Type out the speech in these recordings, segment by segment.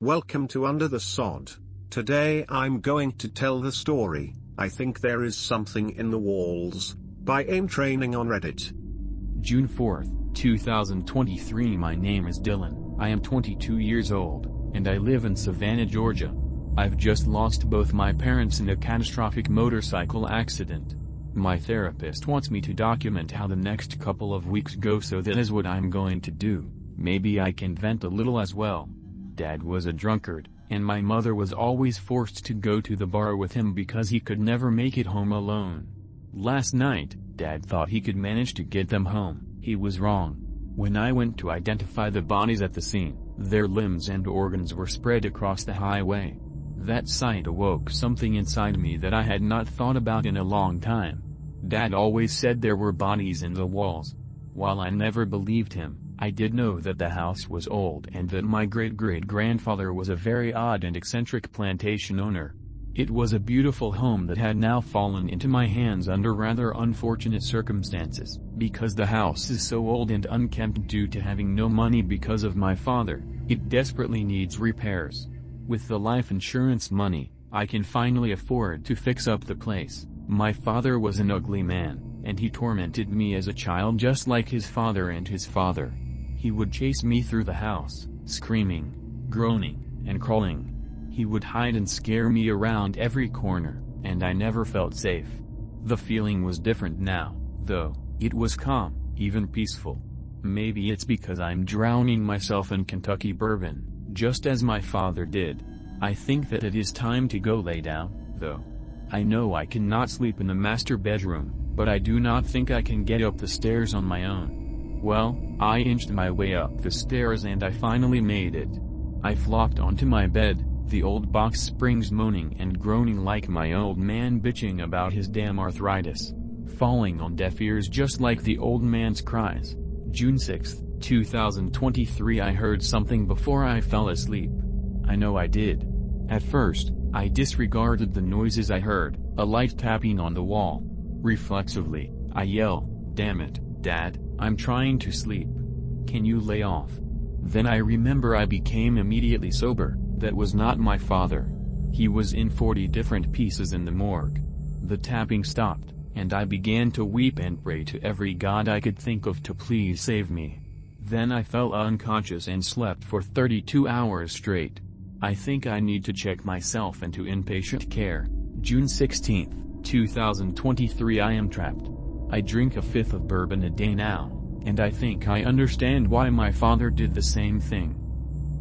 Welcome to Under the Sod. Today I'm going to tell the story, I Think There Is Something in the Walls, by AIM Training on Reddit. June 4, 2023. My name is Dylan, I am 22 years old, and I live in Savannah, Georgia. I've just lost both my parents in a catastrophic motorcycle accident. My therapist wants me to document how the next couple of weeks go, so that is what I'm going to do. Maybe I can vent a little as well. Dad was a drunkard, and my mother was always forced to go to the bar with him because he could never make it home alone. Last night, Dad thought he could manage to get them home. He was wrong. When I went to identify the bodies at the scene, their limbs and organs were spread across the highway. That sight awoke something inside me that I had not thought about in a long time. Dad always said there were bodies in the walls. While I never believed him, I did know that the house was old and that my great-great-grandfather was a very odd and eccentric plantation owner. It was a beautiful home that had now fallen into my hands under rather unfortunate circumstances. Because the house is so old and unkempt due to having no money because of my father, it desperately needs repairs. With the life insurance money, I can finally afford to fix up the place. My father was an ugly man, and he tormented me as a child just like his father and his father. He would chase me through the house, screaming, groaning, and crawling. He would hide and scare me around every corner, and I never felt safe. The feeling was different now, though. It was calm, even peaceful. Maybe it's because I'm drowning myself in Kentucky bourbon, just as my father did. I think that it is time to go lay down, though. I know I cannot sleep in the master bedroom, but I do not think I can get up the stairs on my own. Well, I inched my way up the stairs and I finally made it. I flopped onto my bed, the old box springs moaning and groaning like my old man bitching about his damn arthritis, falling on deaf ears just like the old man's cries. June 6, 2023. I heard something before I fell asleep. I know I did. At first, I disregarded the noises I heard, a light tapping on the wall. Reflexively, I yell, "Damn it, Dad, I'm trying to sleep. Can you lay off?" Then I remember I became immediately sober. That was not my father. He was in 40 different pieces in the morgue. The tapping stopped, and I began to weep and pray to every god I could think of to please save me. Then I fell unconscious and slept for 32 hours straight. I think I need to check myself into inpatient care. June 16, 2023. I am trapped. I drink a fifth of bourbon a day now, and I think I understand why my father did the same thing.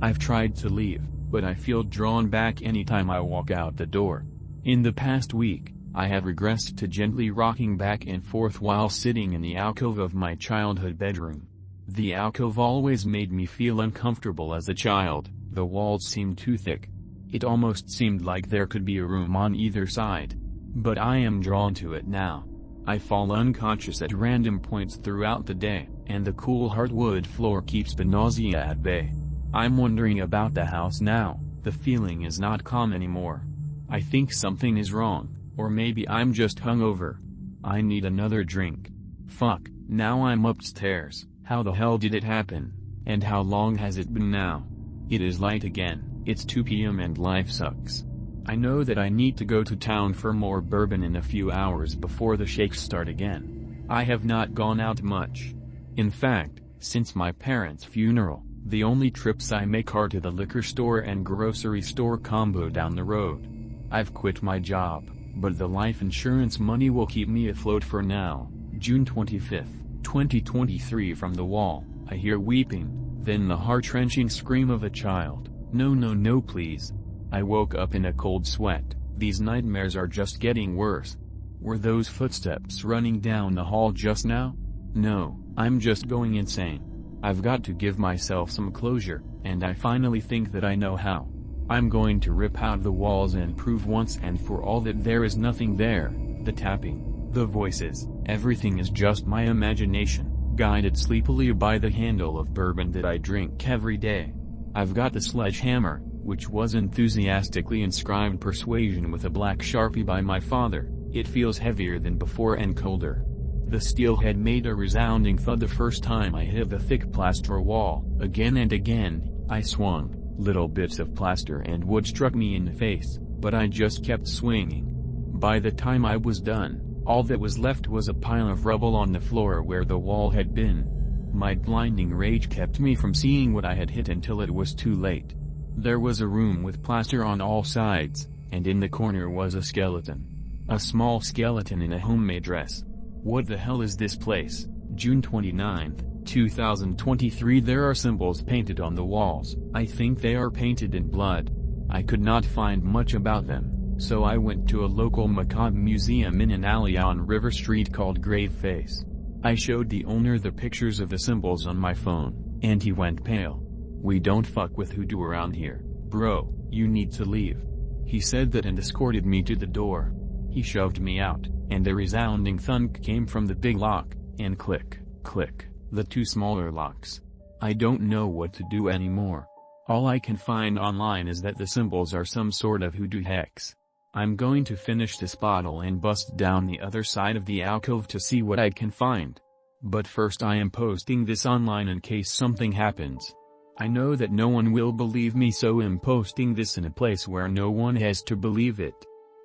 I've tried to leave, but I feel drawn back anytime I walk out the door. In the past week, I have regressed to gently rocking back and forth while sitting in the alcove of my childhood bedroom. The alcove always made me feel uncomfortable as a child. The walls seemed too thick. It almost seemed like there could be a room on either side. But I am drawn to it now. I fall unconscious at random points throughout the day, and the cool hardwood floor keeps the nausea at bay. I'm wondering about the house now. The feeling is not calm anymore. I think something is wrong, or maybe I'm just hungover. I need another drink. Fuck, now I'm upstairs. How the hell did it happen? And how long has it been now? It is light again, it's 2 p.m. and life sucks. I know that I need to go to town for more bourbon in a few hours before the shakes start again. I have not gone out much. In fact, since my parents' funeral, the only trips I make are to the liquor store and grocery store combo down the road. I've quit my job, but the life insurance money will keep me afloat for now. June 25, 2023. From the wall, I hear weeping, then the heart-wrenching scream of a child. No, no, no, please. I woke up in a cold sweat. These nightmares are just getting worse. Were those footsteps running down the hall just now? No, I'm just going insane. I've got to give myself some closure, and I finally think that I know how. I'm going to rip out the walls and prove once and for all that there is nothing there. The tapping, the voices, everything is just my imagination, guided sleepily by the handle of bourbon that I drink every day. I've got the sledgehammer, which was enthusiastically inscribed "Persuasion" with a black Sharpie by my father. It feels heavier than before and colder. The steel head made a resounding thud the first time I hit the thick plaster wall. Again and again, I swung, Little bits of plaster and wood struck me in the face, but I just kept swinging. By the time I was done, all that was left was a pile of rubble on the floor where the wall had been. My blinding rage kept me from seeing what I had hit until it was too late. There was a room with plaster on all sides, and in the corner was a skeleton. A small skeleton in a homemade dress. What the hell is this place? June 29, 2023. There are symbols painted on the walls. I think they are painted in blood. I could not find much about them, so I went to a local macabre museum in an alley on River Street called Grave Face. I showed the owner the pictures of the symbols on my phone, and he went pale. "We don't fuck with hoodoo around here, bro, you need to leave." He said that and escorted me to the door. He shoved me out, and a resounding thunk came from the big lock, and click, click, the two smaller locks. I don't know what to do anymore. All I can find online is that the symbols are some sort of hoodoo hex. I'm going to finish this bottle and bust down the other side of the alcove to see what I can find. But first I am posting this online in case something happens. I know that no one will believe me, so I'm posting this in a place where no one has to believe it.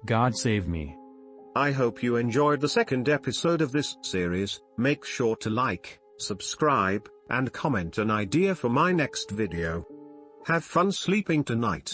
God save me. I hope you enjoyed the second episode of this series. Make sure to like, subscribe, and comment an idea for my next video. Have fun sleeping tonight.